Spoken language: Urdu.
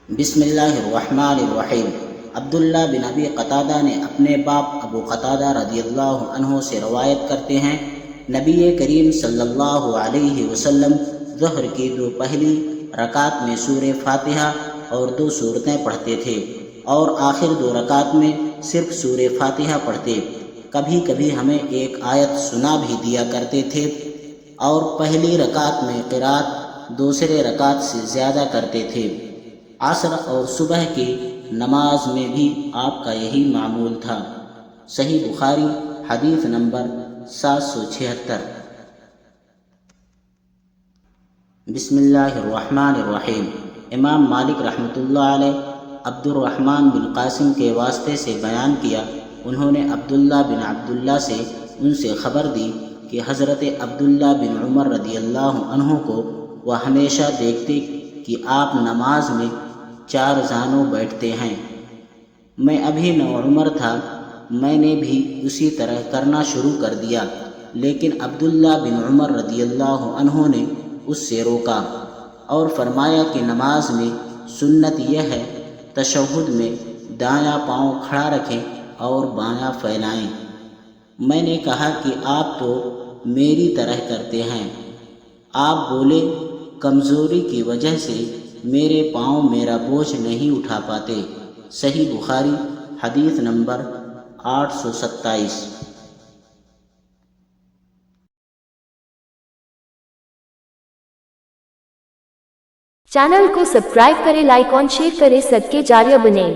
بسم اللہ الرحمن الرحیم۔ عبداللہ بن ابی قتادہ نے اپنے باپ ابو قتادہ رضی اللہ عنہ سے روایت کرتے ہیں، نبی کریم صلی اللہ علیہ وسلم ظہر کی دو پہلی رکعت میں سورہ فاتحہ اور 2 سورتیں پڑھتے تھے، اور آخر 2 رکعت میں صرف سورہ فاتحہ پڑھتے۔ کبھی کبھی ہمیں ایک آیت سنا بھی دیا کرتے تھے، اور پہلی رکعت میں قرات دوسرے رکعت سے زیادہ کرتے تھے۔ عصر اور صبح کی نماز میں بھی آپ کا یہی معمول تھا۔ صحیح بخاری حدیث نمبر 776۔ بسم اللہ الرحمن الرحیم۔ امام مالک رحمۃ اللہ علیہ عبد الرحمن بن قاسم کے واسطے سے بیان کیا، انہوں نے عبداللہ بن عبداللہ سے ان سے خبر دی کہ حضرت عبداللہ بن عمر رضی اللہ عنہ کو وہ ہمیشہ دیکھتے کہ آپ نماز میں 4 زانوں بیٹھتے ہیں۔ میں ابھی نوعمر تھا، میں نے بھی اسی طرح کرنا شروع کر دیا، لیکن عبداللہ بن عمر رضی اللہ عنہ نے اس سے روکا اور فرمایا کہ نماز میں سنت یہ ہے، تشہد میں دایاں پاؤں کھڑا رکھیں اور بایاں پھیلائیں۔ میں نے کہا کہ آپ تو میری طرح کرتے ہیں۔ آپ بولے، کمزوری کی وجہ سے میرے پاؤں میرا بوجھ نہیں اٹھا پاتے۔ صحیح بخاری حدیث نمبر 827۔ چینل کو سبسکرائب کریں، لائک اور شیئر کریں، صدقے جاریہ بنیں۔